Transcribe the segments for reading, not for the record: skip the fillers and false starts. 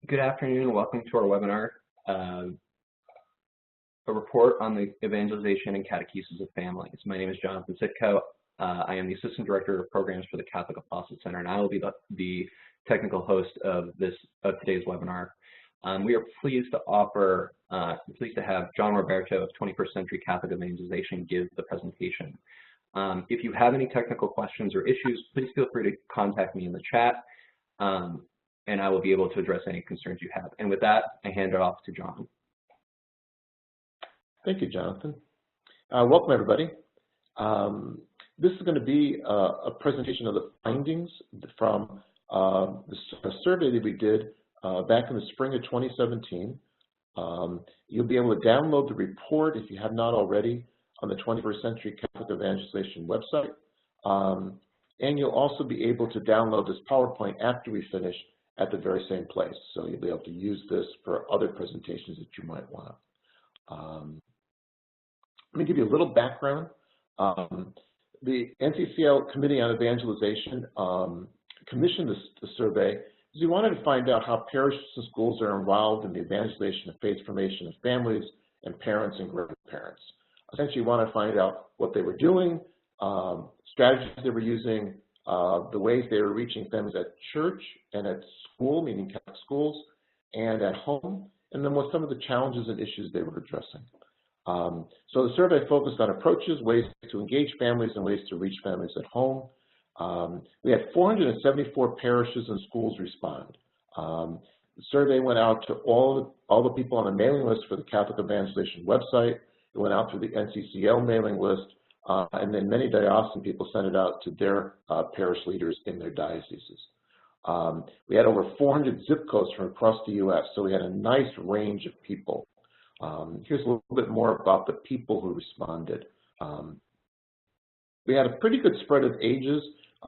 Good afternoon and welcome to our webinar, a report on the evangelization and catechesis of families. My name is Jonathan Sitko. I am the Assistant Director of Programs for the Catholic Apostolate Center, and I will be the technical host of today's webinar. We are pleased to have John Roberto of 21st Century Catholic Evangelization give the presentation. If you have any technical questions or issues, please feel free to contact me in the chat. And I will be able to address any concerns you have. And with that, I hand it off to John. Thank you, Jonathan. Welcome, everybody. This is going to be a presentation of the findings from a survey that we did back in the spring of 2017. You'll be able to download the report if you have not already on the 21st Century Catholic Evangelization website. And you'll also be able to download this PowerPoint after we finish at the very same place. So you'll be able to use this for other presentations that you might want. Let me give you a little background. The NCCL Committee on Evangelization commissioned the survey because we wanted to find out how parishes and schools are involved in the evangelization and faith formation of families and parents and grandparents. Essentially, we want to find out what they were doing, strategies they were using, the ways they were reaching families at church and at school, meaning Catholic schools, and at home, and then what some of the challenges and issues they were addressing. So the survey focused on approaches, ways to engage families, and ways to reach families at home. We had 474 parishes and schools respond. The survey went out to all the people on the mailing list for the Catholic Evangelization website. It went out through the NCCL mailing list. And then many diocesan people sent it out to their parish leaders in their dioceses. We had over 400 zip codes from across the U.S., so we had a nice range of people. Here's a little bit more about the people who responded. We had a pretty good spread of ages.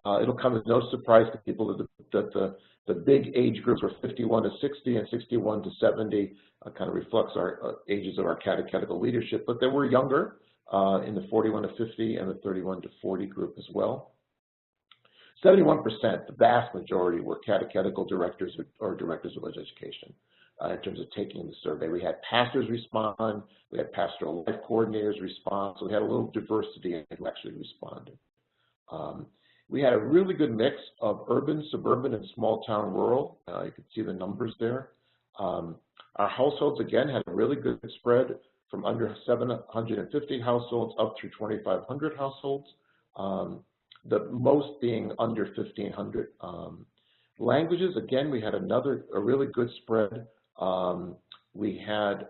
It'll come as no surprise to people that the big age groups were 51 to 60 and 61 to 70, kind of reflects our ages of our catechetical leadership, but there were younger. In the 41 to 50 and the 31 to 40 group as well. 71%, the vast majority, were catechetical directors or directors of education in terms of taking the survey. We had pastors respond, we had pastoral life coordinators respond, so we had a little diversity in who actually responded. We had a really good mix of urban, suburban, and small town rural. You can see the numbers there. Our households, again, had a really good spread from under 750 households up through 2,500 households, the most being under 1,500. Languages, again, we had a really good spread. We had,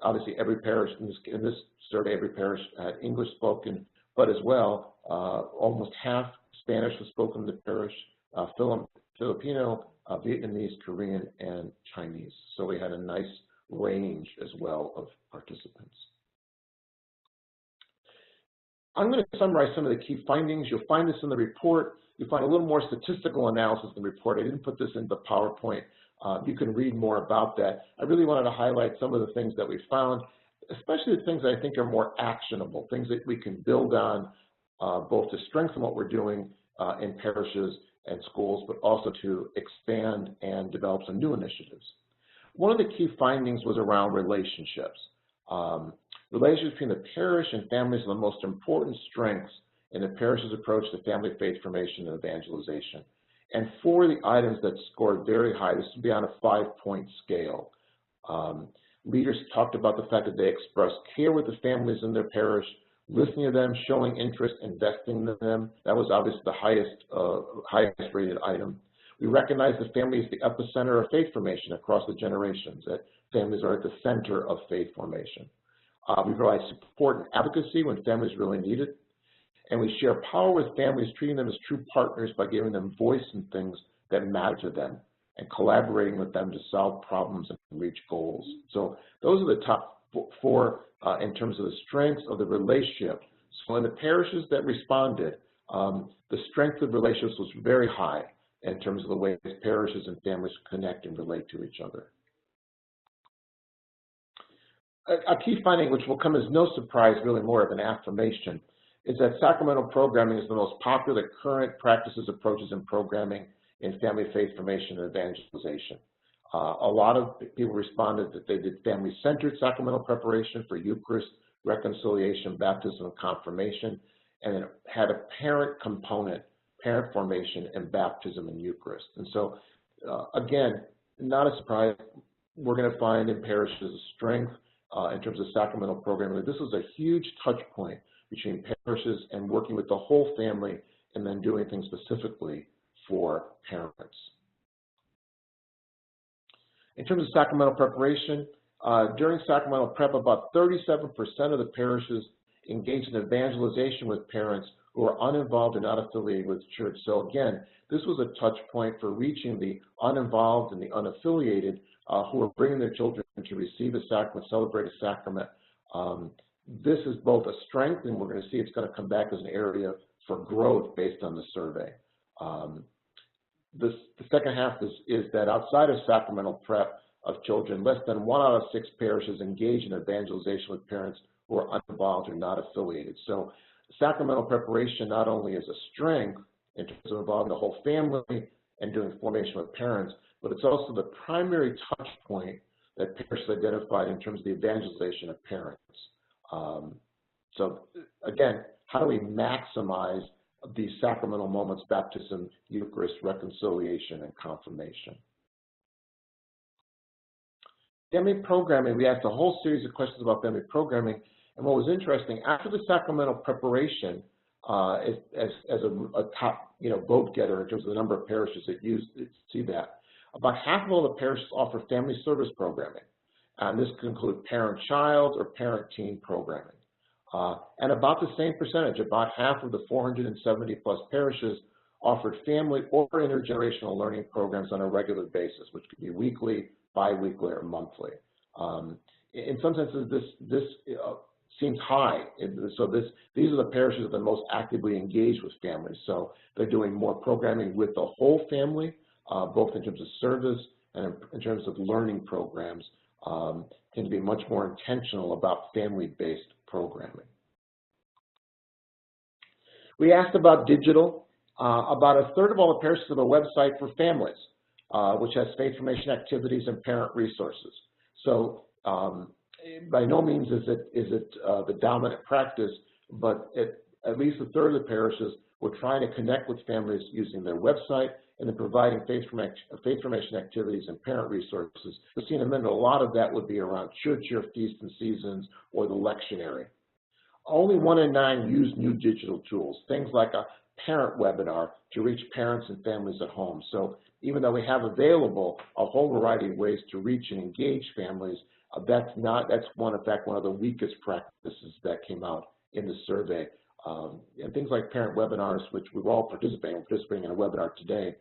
obviously, every parish, in this survey, every parish had English spoken, but as well, almost half Spanish was spoken in the parish, Filipino, Vietnamese, Korean, and Chinese. So we had a nice range as well of participants. I'm going to summarize some of the key findings. You'll find this in the report. You'll find a little more statistical analysis in the report. I didn't put this in the PowerPoint. You can read more about that. I really wanted to highlight some of the things that we found, especially the things that I think are more actionable, things that we can build on, both to strengthen what we're doing in parishes and schools, but also to expand and develop some new initiatives. One of the key findings was around relationships. Relationships between the parish and families are the most important strengths in the parish's approach to family faith formation and evangelization. And for the items that scored very high, this would be on a 5-point scale. Leaders talked about the fact that they expressed care with the families in their parish, listening to them, showing interest, investing in them. That was obviously the highest rated item. We recognize the family is the epicenter of faith formation across the generations, that families are at the center of faith formation. We provide support and advocacy when families really need it. And we share power with families, treating them as true partners by giving them voice in things that matter to them and collaborating with them to solve problems and reach goals. So those are the top four in terms of the strengths of the relationship. So in the parishes that responded, the strength of relationships was very high in terms of the way parishes and families connect and relate to each other. A key finding, which will come as no surprise, really more of an affirmation, is that sacramental programming is the most popular current practices, approaches, and programming in family faith formation and evangelization. A lot of people responded that they did family-centered sacramental preparation for Eucharist, reconciliation, baptism, and confirmation, and it had a parent component, parent formation, and baptism and Eucharist. And so, again, not a surprise, we're going to find in parishes a strength in terms of sacramental programming. This was a huge touch point between parishes and working with the whole family and then doing things specifically for parents. In terms of sacramental preparation, during sacramental prep, about 37% of the parishes engaged in evangelization with parents who are uninvolved and not affiliated with the church. So again, this was a touch point for reaching the uninvolved and the unaffiliated who are bringing their children to receive a sacrament, celebrate a sacrament. This is both a strength, and we're going to see it's going to come back as an area for growth based on the survey. The second half is that outside of sacramental prep of children, less than 1 out of 6 parishes engage in evangelization with parents who are uninvolved or not affiliated. So sacramental preparation not only is a strength in terms of involving the whole family and doing formation with parents, but it's also the primary touch point that parishes identified in terms of the evangelization of parents. So again, how do we maximize these sacramental moments, baptism, Eucharist, reconciliation, and confirmation? Family programming, we asked a whole series of questions about family programming, and what was interesting, after the sacramental preparation, as a top vote getter in terms of the number of parishes that see that, about half of all the parishes offer family service programming, and this could include parent-child or parent-teen programming. And about the same percentage, about half of the 470-plus parishes offered family or intergenerational learning programs on a regular basis, which could be weekly, bi-weekly, or monthly. In some senses, this seems high. So these are the parishes that are most actively engaged with families. So they're doing more programming with the whole family, both in terms of service and in terms of learning programs, tend to be much more intentional about family-based programming. We asked about digital. About a third of all the parishes have a website for families, which has faith formation activities and parent resources. So by no means is it the dominant practice, but at least a third of the parishes were trying to connect with families using their website and then providing faith formation activities and parent resources. We've seen in a minute, a lot of that would be around church year, feasts and seasons, or the lectionary. Only 1 in 9 use new digital tools, things like a parent webinar to reach parents and families at home. So even though we have available a whole variety of ways to reach and engage families, that's one of the weakest practices that came out in the survey. And things like parent webinars, which we're all participating in a webinar today,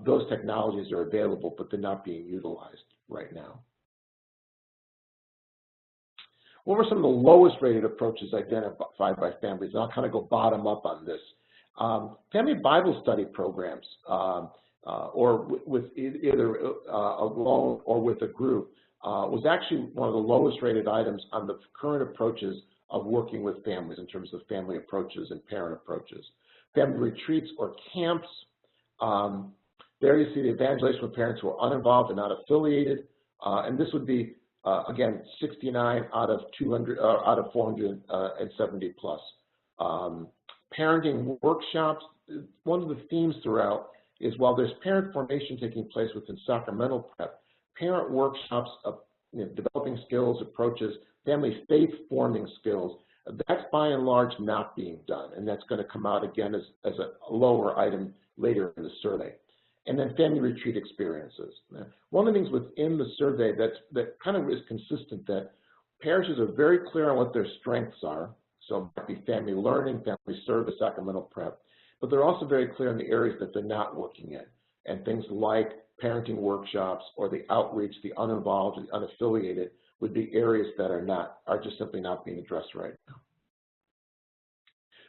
those technologies are available, but they're not being utilized right now. What were some of the lowest rated approaches identified by families? And I'll kind of go bottom up on this. Family Bible study programs, or with either alone or with a group, was actually one of the lowest rated items on the current approaches of working with families in terms of family approaches and parent approaches. Family retreats or camps, there you see the evangelization with parents who are uninvolved and not affiliated, and this would be, again, 69 out of 470 plus. Parenting workshops, one of the themes throughout is while there's parent formation taking place within sacramental prep, parent workshops of developing skills, approaches, family faith-forming skills, that's by and large not being done, and that's going to come out again as a lower item later in the survey. And then family retreat experiences. One of the things within the survey that kind of is consistent, that parishes are very clear on what their strengths are, so it might be family learning, family service, sacramental prep, but they're also very clear in the areas that they're not working in, and things like parenting workshops or the outreach, the uninvolved, the unaffiliated would be areas that are just simply not being addressed right now.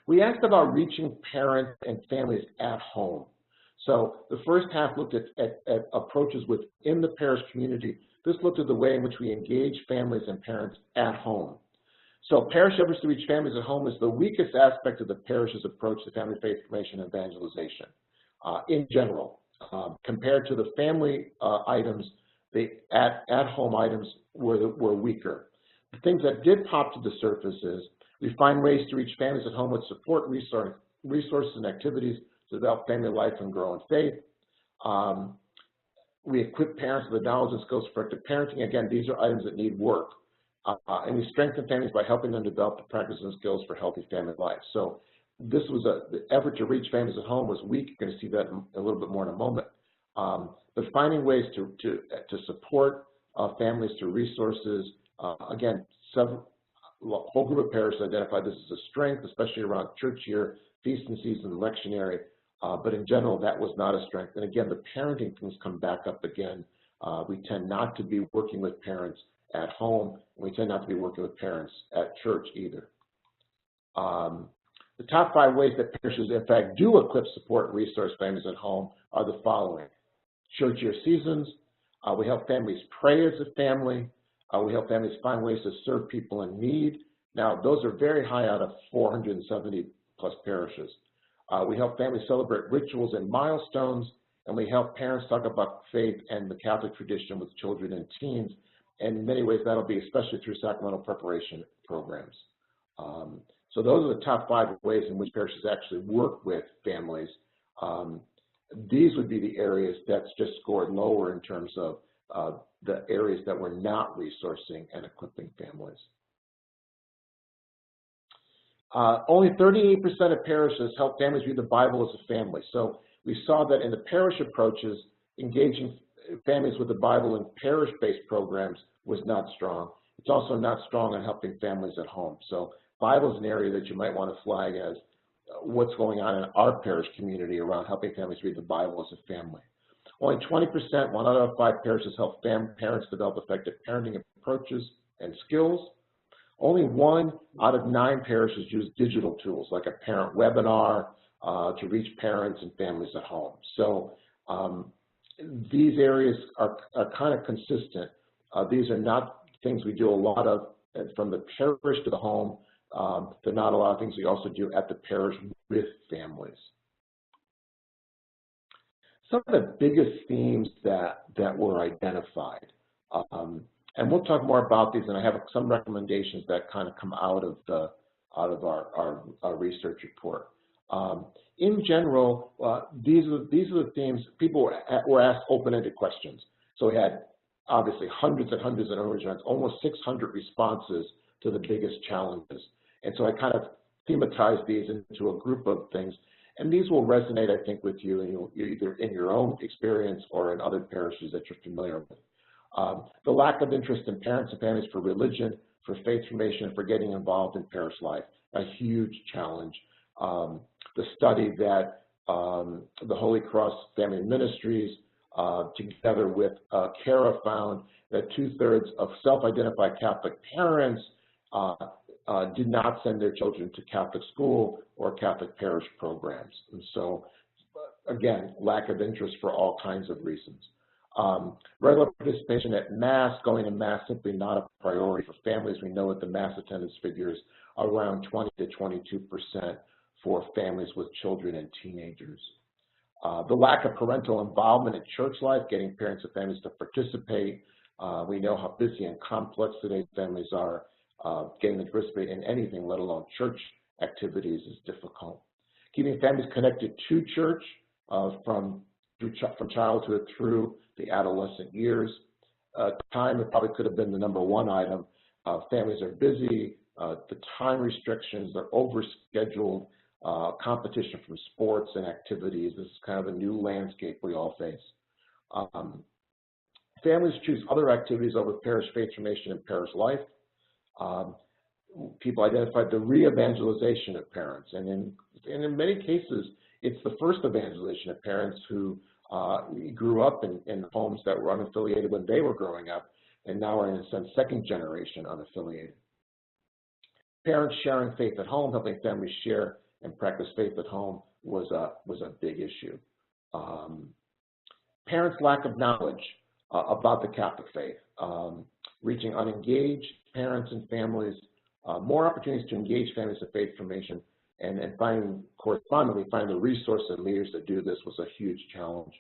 We asked about reaching parents and families at home. So the first half looked at approaches within the parish community. This looked at the way in which we engage families and parents at home. So parish efforts to reach families at home is the weakest aspect of the parish's approach to family faith formation and evangelization in general. Compared to the family items, the at-home items were weaker. The things that did pop to the surface is we find ways to reach families at home with support, resources, and activities to develop family life and grow in faith. We equip parents with the knowledge and skills for effective parenting. Again, these are items that need work. And we strengthen families by helping them develop the practices and skills for healthy family life. So this was the effort to reach families at home was weak. You're going to see that a little bit more in a moment. But finding ways to support families through resources, again, a whole group of parishes identified this as a strength, especially around church year, feast and season, lectionary. But in general, that was not a strength. And again, the parenting things come back up again. We tend not to be working with parents at home, and we tend not to be working with parents at church either. The top 5 ways that parishes, in fact, do equip, support, and resource families at home are the following. Church year seasons. We help families pray as a family. We help families find ways to serve people in need. Now, those are very high out of 470 plus parishes. We help families celebrate rituals and milestones, and we help parents talk about faith and the Catholic tradition with children and teens. And in many ways, that'll be especially through sacramental preparation programs. So those are the top 5 ways in which parishes actually work with families. These would be the areas that's just scored lower in terms of the areas that we're not resourcing and equipping families. Only 38% of parishes help families read the Bible as a family. So we saw that in the parish approaches, engaging families with the Bible in parish-based programs was not strong. It's also not strong in helping families at home. So Bible is an area that you might want to flag as what's going on in our parish community around helping families read the Bible as a family. Only 20%, 1 out of 5 parishes help parents develop effective parenting approaches and skills. Only 1 out of 9 parishes use digital tools like a parent webinar to reach parents and families at home. So these areas are kind of consistent. These are not things we do a lot of from the parish to the home. They're not a lot of things we also do at the parish with families. Some of the biggest themes that were identified, and we'll talk more about these, and I have some recommendations that kind of come out of our research report. In general, these are the themes. People were asked open-ended questions. So we had obviously hundreds and hundreds of responses, almost 600 responses to the biggest challenges. And so I kind of thematized these into a group of things. And these will resonate, I think, with you, and either in your own experience or in other parishes that you're familiar with. The lack of interest in parents and families for religion, for faith formation, and for getting involved in parish life, a huge challenge. The study that the Holy Cross Family Ministries, together with CARA, found that 2/3 of self-identified Catholic parents did not send their children to Catholic school or Catholic parish programs. And so, again, lack of interest for all kinds of reasons. Regular participation at Mass, going to Mass simply not a priority for families. We know that the Mass attendance figures around 20 to 22% for families with children and teenagers. The lack of parental involvement in church life, getting parents and families to participate. We know how busy and complex today's families are. Getting them to participate in anything, let alone church activities, is difficult. Keeping families connected to church from childhood through the adolescent years. Time, it probably could have been the #1 item. Families are busy. The time restrictions, they're overscheduled. Competition from sports and activities. This is kind of a new landscape we all face. Families choose other activities over parish faith formation and parish life. People identified the re-evangelization of parents, and in many cases, it's the first evangelization of parents who grew up in homes that were unaffiliated when they were growing up, and now are in a sense second generation unaffiliated. Parents sharing faith at home, helping families share and practice faith at home was a big issue. Parents' lack of knowledge about the Catholic faith, reaching unengaged parents and families, more opportunities to engage families in faith formation, and finding the resources and leaders that do this was a huge challenge.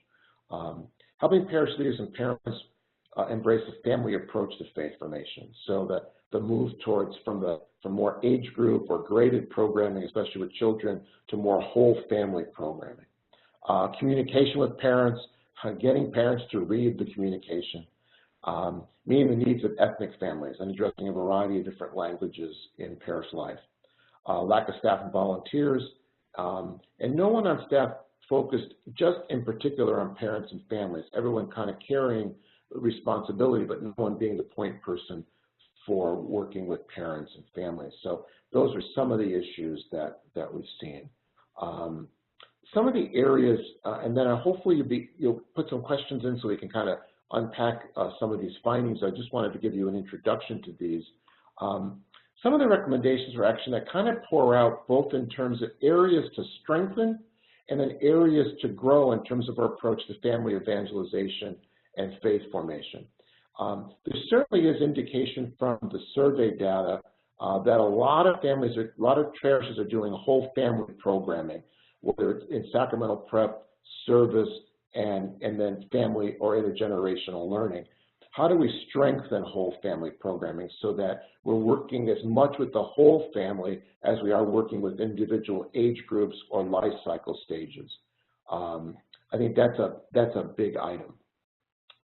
Helping parish leaders and parents embrace a family approach to faith formation. So that the move towards from more age group or graded programming, especially with children, to more whole family programming. Communication with parents, getting parents to read the communication, meeting the needs of ethnic families and addressing a variety of different languages in parish life. Lack of staff and volunteers, and no one on staff focused just in particular on parents and families, everyone kind of carrying responsibility, but no one being the point person for working with parents and families. So those are some of the issues that we've seen. Some of the areas, and then hopefully you'll put some questions in so we can kind of unpack some of these findings. I just wanted to give you an introduction to these. Some of the recommendations for action that kind of pour out both in terms of areas to strengthen and then areas to grow in terms of our approach to family evangelization and faith formation. There certainly is indication from the survey data that a lot of families, a lot of parishes are doing whole family programming, whether it's in sacramental prep, service, and then family or intergenerational learning. How do we strengthen whole family programming so that we're working as much with the whole family as we are working with individual age groups or life cycle stages? I think that's a big item.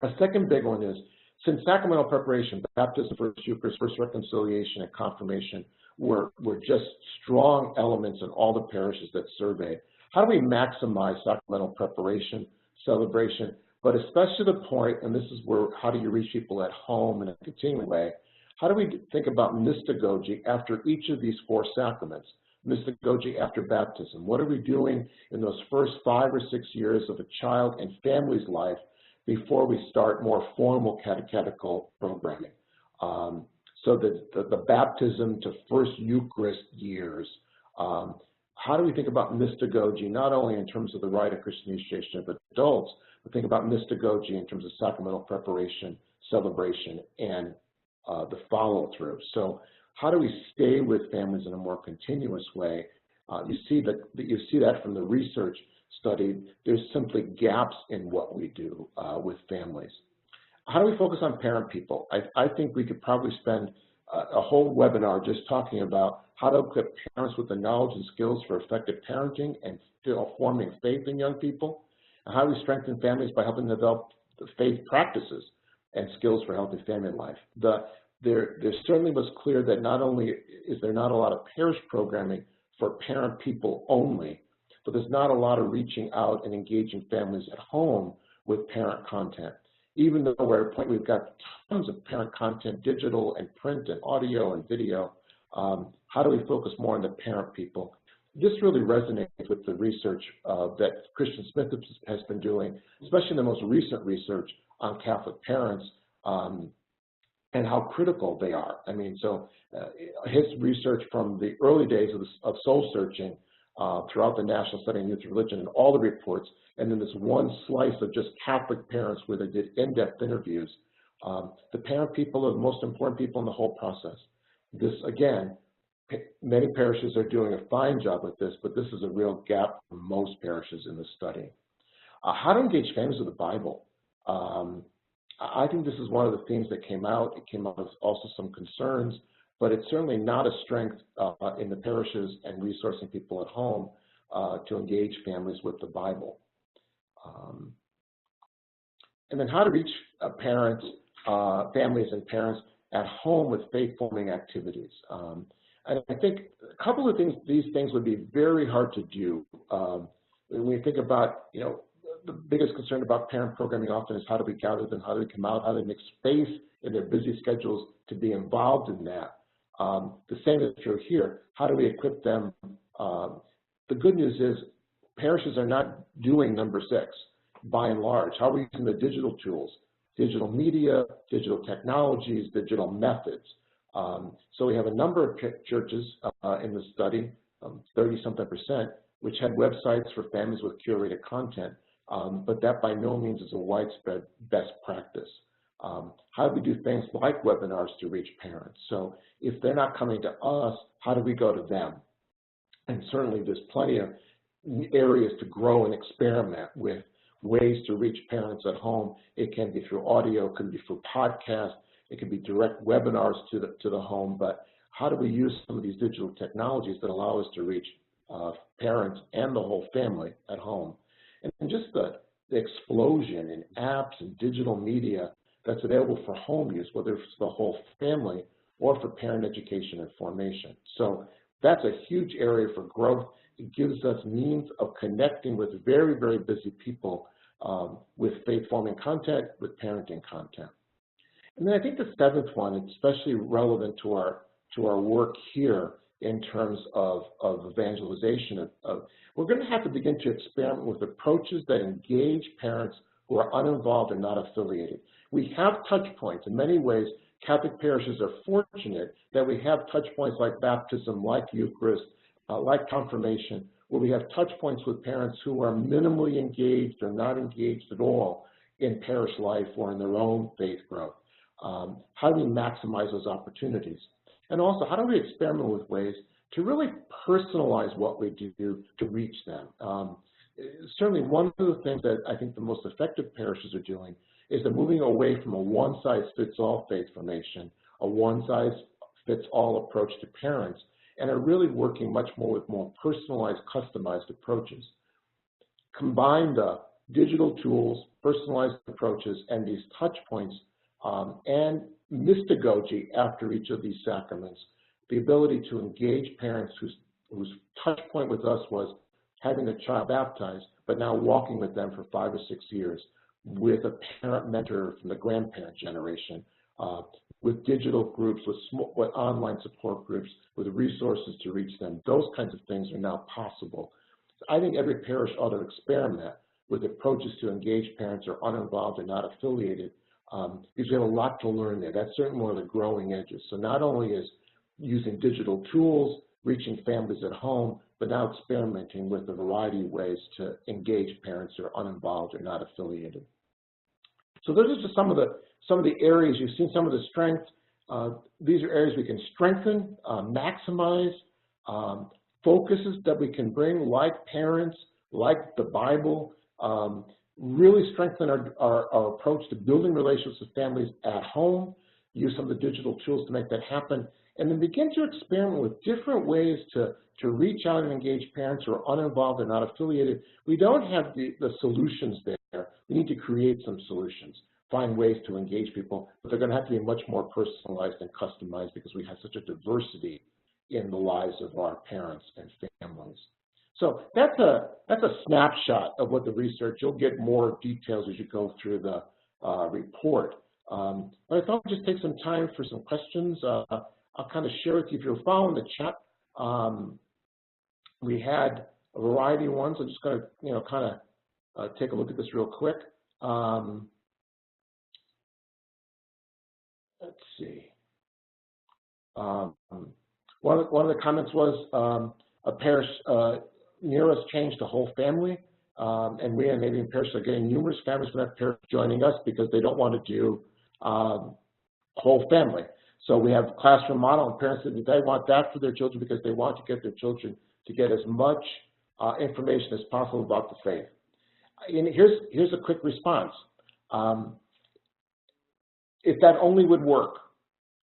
A second big one is, since sacramental preparation, baptism, first Eucharist, first reconciliation, and confirmation were just strong elements in all the parishes that surveyed, how do we maximize sacramental preparation, celebration, but especially the point, and this is where, how do you reach people at home in a continuing way, how do we think about mystagogy after each of these four sacraments? Mystagogy after baptism. What are we doing in those first 5 or 6 years of a child and family's life before we start more formal catechetical programming? So the baptism to first Eucharist years. How do we think about mystagogy, not only in terms of the rite of Christian initiation of adults, but think about mystagogy in terms of sacramental preparation, celebration, and the follow-through. So how do we stay with families in a more continuous way? You see that from the research study. There's simply gaps in what we do with families. How do we focus on parent people? I think we could probably spend a whole webinar just talking about how to equip parents with the knowledge and skills for effective parenting and forming faith in young people, and how do we strengthen families by helping develop the faith practices and skills for healthy family life. There certainly was clear that not only is there not a lot of parish programming for parent people only, but there's not a lot of reaching out and engaging families at home with parent content. Even though we're at a point we've got tons of parent content, digital and print and audio and video, how do we focus more on the parent people? This really resonates with the research that Christian Smith has been doing, especially the most recent research on Catholic parents and how critical they are. I mean, so his research from the early days of soul searching throughout the National Study in Youth Religion and all the reports, and then this one slice of just Catholic parents where they did in-depth interviews. The parent people are the most important people in the whole process. This, again, many parishes are doing a fine job with this, but this is a real gap for most parishes in the study. How to engage families with the Bible. I think this is one of the themes that came out. It came out with also some concerns, but it's certainly not a strength in the parishes and resourcing people at home to engage families with the Bible. And then how to reach parents, families and parents at home with faith-forming activities. And I think a couple of these things would be very hard to do. When we think about, the biggest concern about parent programming often is how do we gather them, how do we come out, how do we make space in their busy schedules to be involved in that. The same is true here. How do we equip them? The good news is parishes are not doing number 6 by and large. How are we using the digital tools, digital media, digital technologies, digital methods? So we have a number of churches in the study, 30-something%, which had websites for families with curated content, but that by no means is a widespread best practice. How do we do things like webinars to reach parents? So if they're not coming to us, how do we go to them? And certainly there's plenty of areas to grow and experiment with ways to reach parents at home. It can be through audio, it can be through podcasts, it can be direct webinars to the home, but how do we use some of these digital technologies that allow us to reach parents and the whole family at home? And just the explosion in apps and digital media that's available for home use, whether it's the whole family or for parent education and formation. So that's a huge area for growth. It gives us means of connecting with very, very busy people with faith-forming content, with parenting content. And then I think the seventh one, especially relevant to our work here in terms of evangelization, we're going to have to begin to experiment with approaches that engage parents who are uninvolved and not affiliated. We have touch points. In many ways, Catholic parishes are fortunate that we have touch points like baptism, like Eucharist, like confirmation, where we have touch points with parents who are minimally engaged or not engaged at all in parish life or in their own faith growth. How do we maximize those opportunities? And also, how do we experiment with ways to really personalize what we do to reach them? Certainly, one of the things that I think the most effective parishes are doing is they're moving away from a one-size-fits-all faith formation, a one-size-fits-all approach to parents, and are really working much more with more personalized, customized approaches. Combine the digital tools, personalized approaches, and these touch points, and mystagogy after each of these sacraments, the ability to engage parents whose touch point with us was having a child baptized, but now walking with them for 5 or 6 years, with a parent mentor from the grandparent generation, with digital groups, with online support groups, with resources to reach them. Those kinds of things are now possible. I think every parish ought to experiment with approaches to engage parents who are uninvolved and not affiliated, because we have a lot to learn there. That's certainly one of the growing edges. So not only is using digital tools, reaching families at home, but now experimenting with a variety of ways to engage parents who are uninvolved or not affiliated. So those are just some of the areas. You've seen some of the strengths. These are areas we can strengthen, maximize, focuses that we can bring, like parents, like the Bible, really strengthen our approach to building relationships with families at home, use some of the digital tools to make that happen, and then begin to experiment with different ways to reach out and engage parents who are uninvolved and not affiliated. We don't have the solutions there. We need to create some solutions, find ways to engage people, but they're going to have to be much more personalized and customized because we have such a diversity in the lives of our parents and families. So that's a snapshot of what the research. You'll get more details as you go through the report. But I thought we'd just take some time for some questions. I'll kind of share with you, if you're following the chat, we had a variety of ones. I'm just going to, kind of take a look at this real quick. Let's see. One of the comments was a parish near us changed the whole family, and we and maybe parishes are getting numerous families from that parish joining us because they don't want to do whole family. So we have classroom model, and parents said that they want that for their children because they want to get their children to get as much information as possible about the faith. And here's a quick response. If that only would work,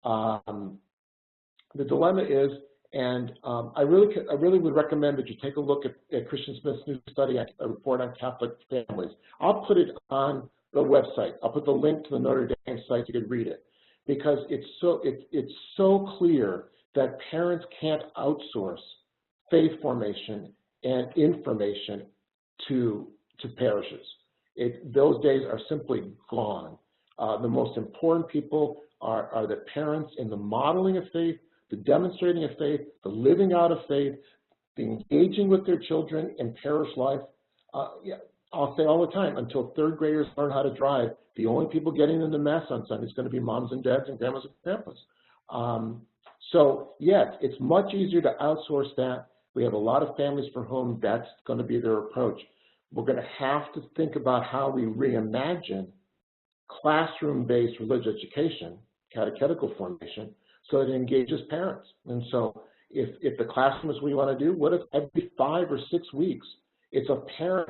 the dilemma is, and I really would recommend that you take a look at Christian Smith's new study, a report on Catholic families. I'll put it on the website. I'll put the link to the Notre Dame site. You can read it, because it's so clear that parents can't outsource faith formation and information to parishes. Those days are simply gone. The most important people are the parents in the modeling of faith, the demonstrating of faith, the living out of faith, the engaging with their children in parish life. I'll say all the time, until third graders learn how to drive, the only people getting into Mass on Sunday is going to be moms and dads and grandmas and grandpas. So yes, it's much easier to outsource that. We have a lot of families for whom that's going to be their approach. We're going to have to think about how we reimagine classroom-based religious education, catechetical formation, so that it engages parents. And so if the classroom is what you want to do, what if every 5 or 6 weeks it's a parent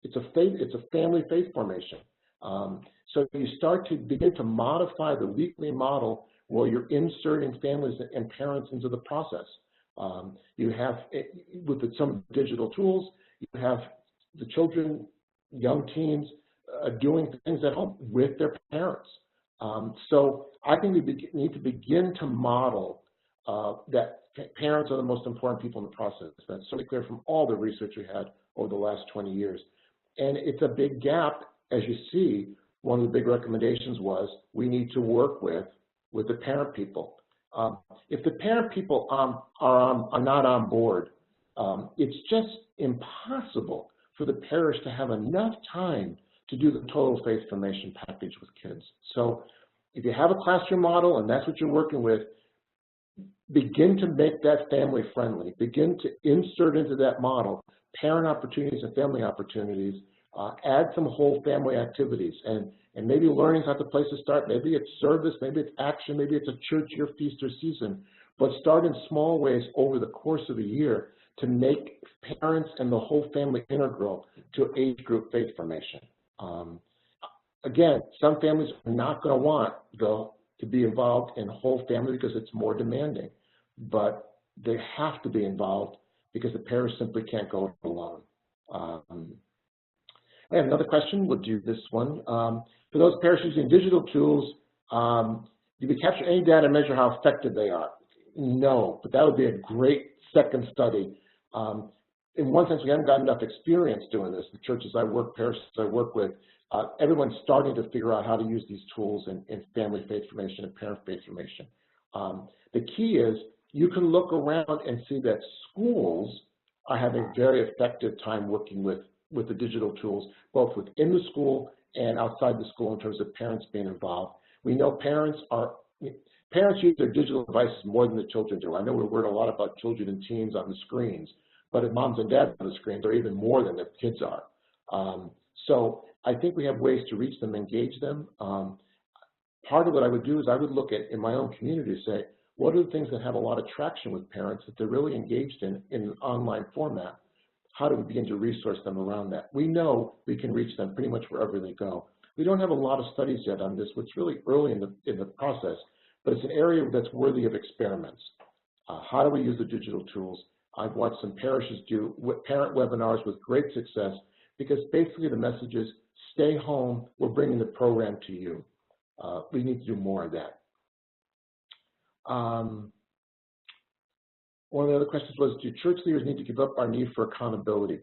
It's a family faith formation. So you start to begin to modify the weekly model where you're inserting families and parents into the process. You have, with some digital tools, you have the children, young teens, doing things at home with their parents. So I think we need to begin to model that parents are the most important people in the process. That's certainly clear from all the research we had over the last 20 years. And it's a big gap, as you see. One of the big recommendations was we need to work with the parent people. If the parent people are not on board, it's just impossible for the parish to have enough time to do the total faith formation package with kids. So if you have a classroom model and that's what you're working with, begin to make that family friendly. Begin to insert into that model parent opportunities and family opportunities. Add some whole family activities, and maybe learning is not the place to start. Maybe it's service, maybe it's action, maybe it's a church year, feast, or season. But start in small ways over the course of a year to make parents and the whole family integral to age group faith formation. Again, some families are not going to want, though, to be involved in whole family because it's more demanding. But they have to be involved because the parish simply can't go it alone. I have another question. We'll do this one. For those parishes using digital tools, do we capture any data and measure how effective they are? No, but that would be a great second study. In one sense, we haven't got enough experience doing this. The churches I work, parishes I work with, everyone's starting to figure out how to use these tools in family faith formation and parent faith formation. The key is you can look around and see that schools are having a very effective time working with the digital tools, both within the school and outside the school in terms of parents being involved. We know parents use their digital devices more than the children do. I know we're worried a lot about children and teens on the screens, but if moms and dads on the screens are even more than the kids are. So I think we have ways to reach them, engage them. Part of what I would do is I would look at, in my own community, say, what are the things that have a lot of traction with parents that they're really engaged in an online format? How do we begin to resource them around that? We know we can reach them pretty much wherever they go. We don't have a lot of studies yet on this, which is really early in the process, but it's an area that's worthy of experiments. How do we use the digital tools? I've watched some parishes do parent webinars with great success because basically the message is, stay home, we're bringing the program to you. We need to do more of that. One of the other questions was, do church leaders need to give up our need for accountability?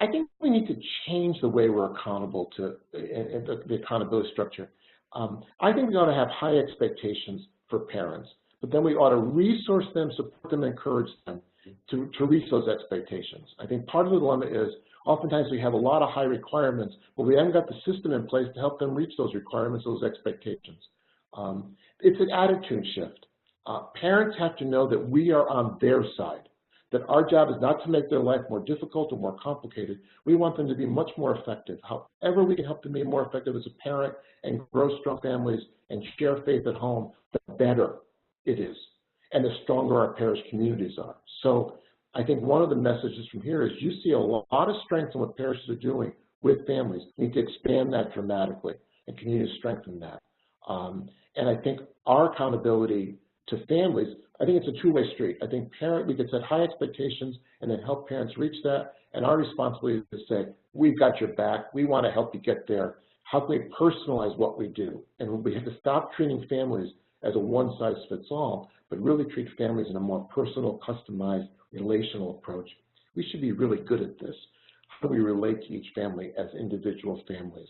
I think we need to change the way we're accountable to the accountability structure. I think we ought to have high expectations for parents, but then we ought to resource them, support them, encourage them to reach those expectations. I think part of the dilemma is oftentimes we have a lot of high requirements, but we haven't got the system in place to help them reach those requirements, those expectations. It's an attitude shift. Parents have to know that we are on their side, that our job is not to make their life more difficult or more complicated. We want them to be much more effective. However we can help them be more effective as a parent and grow strong families and share faith at home, the better it is, and the stronger our parish communities are. So I think one of the messages from here is you see a lot of strength in what parishes are doing with families. We need to expand that dramatically and continue to strengthen that. And I think our accountability to families, I think it's a two-way street. I think we could set high expectations and then help parents reach that. And our responsibility is to say, we've got your back. We want to help you get there. How can we personalize what we do? And we have to stop treating families as a one-size-fits-all, but really treat families in a more personal, customized, relational approach. We should be really good at this. How do we relate to each family as individual families?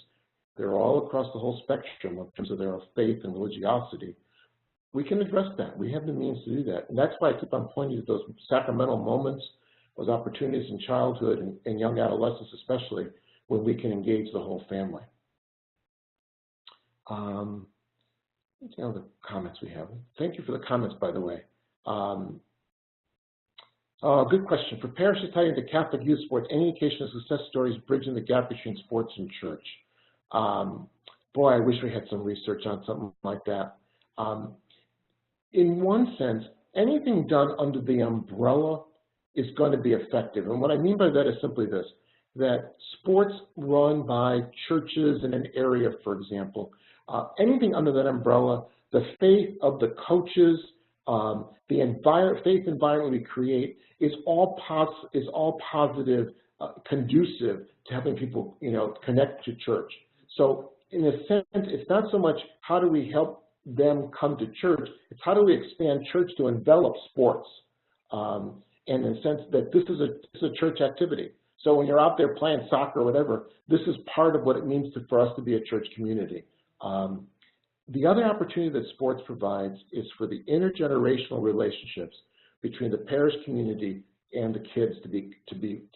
They're all across the whole spectrum in terms of their faith and religiosity. We can address that. We have the means to do that. And that's why I keep on pointing to those sacramental moments, those opportunities in childhood and young adolescence especially, when we can engage the whole family. Let's see other comments we have. Thank you for the comments, by the way. Good question. For parishes tied into Catholic youth sports, any indication of success stories bridging the gap between sports and church? Boy, I wish we had some research on something like that. In one sense, anything done under the umbrella is going to be effective. And what I mean by that is simply this. that sports run by churches in an area, for example, anything under that umbrella, the faith of the coaches, the faith environment we create is all positive, conducive to helping people, connect to church. So in a sense, it's not so much how do we help them come to church, it's how do we expand church to envelop sports, and in the sense that this is a church activity. So when you're out there playing soccer or whatever, this is part of what it means for us to be a church community. The other opportunity that sports provides is for the intergenerational relationships between the parish community and the kids to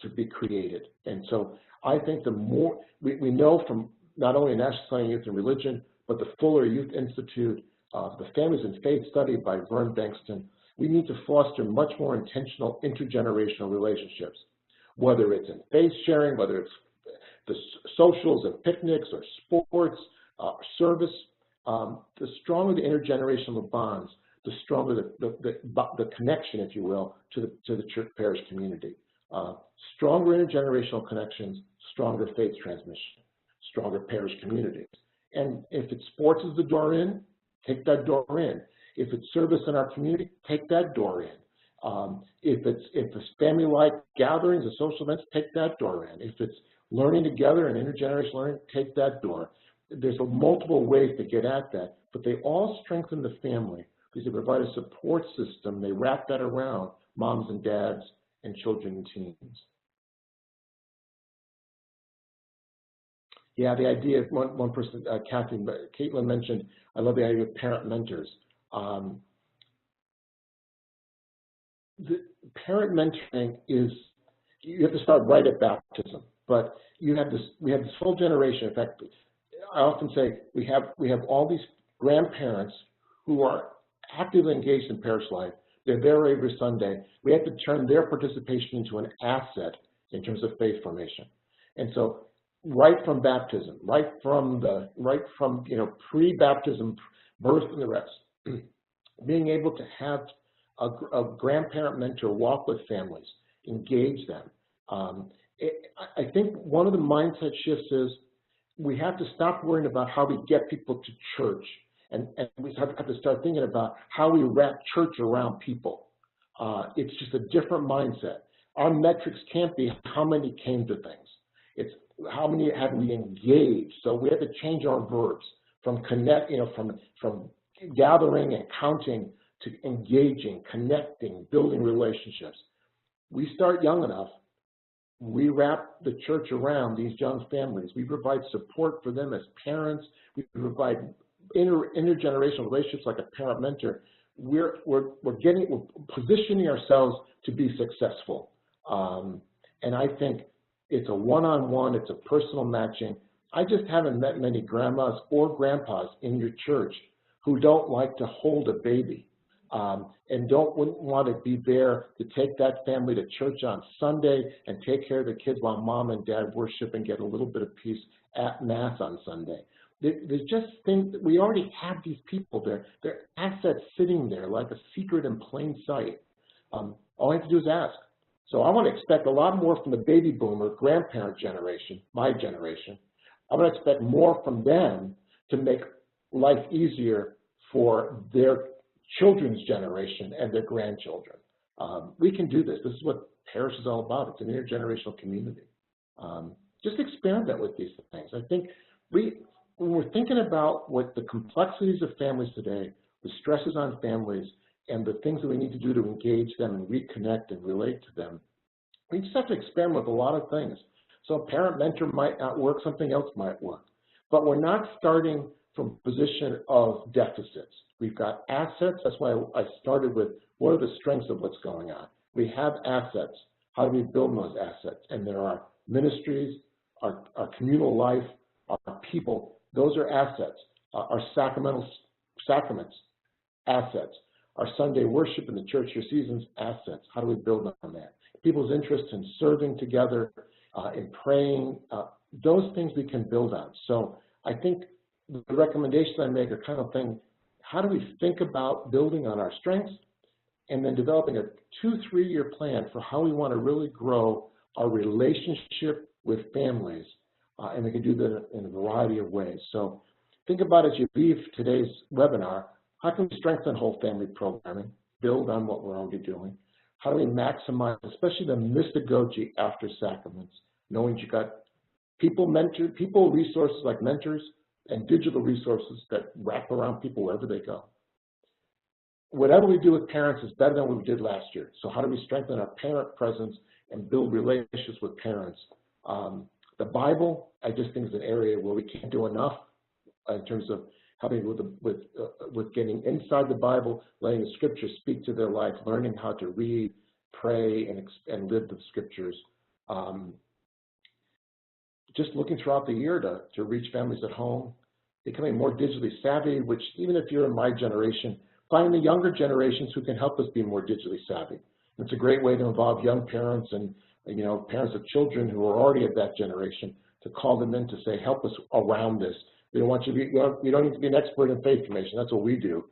be created. And so I think the more we know from not only National Society of Youth and Religion, but the Fuller Youth Institute, the Families in Faith study by Vern Bankston, we need to foster much more intentional intergenerational relationships, whether it's in faith sharing, whether it's the socials and picnics or sports, service. The stronger the intergenerational bonds, the stronger the connection, if you will, to the church parish community. Stronger intergenerational connections, stronger faith transmission, stronger parish communities. And if it's sports is the door in, take that door in. If it's service in our community, take that door in. If it's family-like gatherings or social events, take that door in. If it's learning together and intergenerational learning, take that door. There's multiple ways to get at that, but they all strengthen the family because they provide a support system. They wrap that around moms and dads and children and teens. Yeah, the idea of one person, Caitlin mentioned, I love the idea of parent mentors. The parent mentoring is, you have to start right at baptism, but we have this whole generation. In fact, I often say we have all these grandparents who are actively engaged in parish life. They're there every Sunday. We have to turn their participation into an asset in terms of faith formation. And so right from baptism, right from pre-baptism, birth and the rest, being able to have a grandparent mentor walk with families, engage them. I think one of the mindset shifts is we have to stop worrying about how we get people to church, and we have to start thinking about how we wrap church around people. It's just a different mindset. Our metrics can't be how many came to things. It's how many have we engaged. So we have to change our verbs from connect, from gathering and counting to engaging, connecting, building relationships. We start young enough. We wrap the church around these young families. We provide support for them as parents. We provide intergenerational relationships like a parent mentor. We're positioning ourselves to be successful. And I think it's a one-on-one, it's a personal matching. I just haven't met many grandmas or grandpas in your church who don't like to hold a baby. And wouldn't want to be there to take that family to church on Sunday and take care of the kids while mom and dad worship and get a little bit of peace at Mass on Sunday. There's just things that we already have these people there. They're assets sitting there like a secret in plain sight. All I have to do is ask. So I want to expect a lot more from the baby boomer grandparent generation, my generation. I want to expect more from them to make life easier for their children's generation and their grandchildren. We can do this. This is what parish is all about. It's an intergenerational community. Just experiment with these things. I think when we're thinking about what the complexities of families today, the stresses on families, and the things that we need to do to engage them and reconnect and relate to them, we just have to experiment with a lot of things. So a parent mentor might not work, something else might work. But we're not starting from a position of deficits. We've got assets. That's why I started with what are the strengths of what's going on. We have assets. How do we build those assets? And there are ministries, our communal life, our people. Those are assets. Our sacraments, assets. Our Sunday worship in the church year seasons, assets. How do we build on that? People's interest in serving together, in praying, those things we can build on. So I think the recommendations I make are kind of thing, how do we think about building on our strengths and then developing a 2-3 year plan for how we want to really grow our relationship with families, and we can do that in a variety of ways. So think about as you leave today's webinar, how can we strengthen whole family programming, build on what we're already doing? How do we maximize, especially the mystagogy after sacraments, knowing you got people, resources like mentors, and digital resources that wrap around people wherever they go. Whatever we do with parents is better than what we did last year. So how do we strengthen our parent presence and build relationships with parents? The Bible, I just think, is an area where we can't do enough in terms of helping with getting inside the Bible, letting the Scriptures speak to their life, learning how to read, pray, and live the Scriptures. Just looking throughout the year to reach families at home, becoming more digitally savvy, which even if you're in my generation, finding the younger generations who can help us be more digitally savvy. It's a great way to involve young parents and parents of children who are already of that generation to call them in to say, help us around this. We don't want you to be, you don't need to be an expert in faith formation. That's what we do.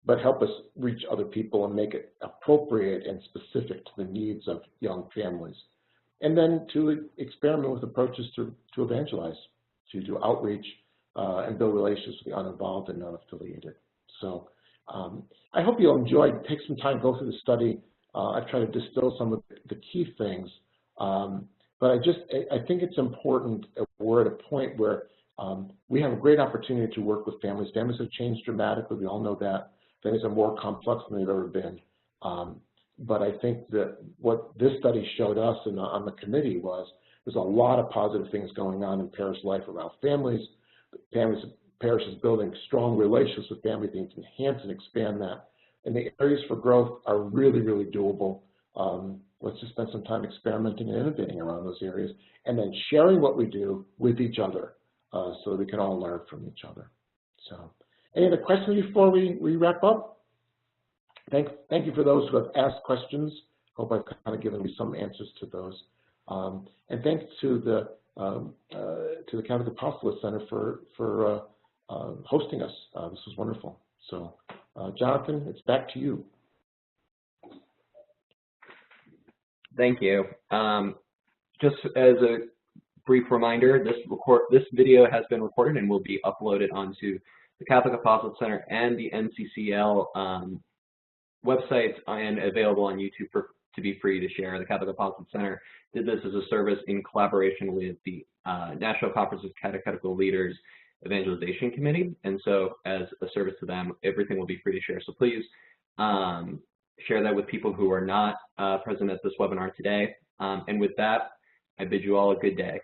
But help us reach other people and make it appropriate and specific to the needs of young families. And then to experiment with approaches to evangelize, to do outreach and build relationships with the uninvolved and non-affiliated. So I hope you'll enjoy, take some time, go through the study. I've tried to distill some of the key things. But I think it's important, we're at a point where we have a great opportunity to work with families. Families have changed dramatically, we all know that. Families are more complex than they've ever been. But I think that what this study showed us on the committee was there's a lot of positive things going on in parish life around families. Parishes building strong relationships with families, they need to enhance and expand that. And the areas for growth are really, really doable. Let's just spend some time experimenting and innovating around those areas, and then sharing what we do with each other so we can all learn from each other. So, any other questions before we wrap up? Thank you for those who have asked questions. Hope I've kind of given you some answers to those. And thanks to the Catholic Apostolate Center for hosting us. This was wonderful. So, Jonathan, it's back to you. Thank you. Just as a brief reminder, this video has been recorded and will be uploaded onto the Catholic Apostolate Center and the NCCL websites and available on YouTube to be free to share. The Catholic Apostolate Center did this as a service in collaboration with the National Conference of Catechetical Leaders Evangelization Committee, and so as a service to them, everything will be free to share. So please share that with people who are not present at this webinar today. And with that, I bid you all a good day.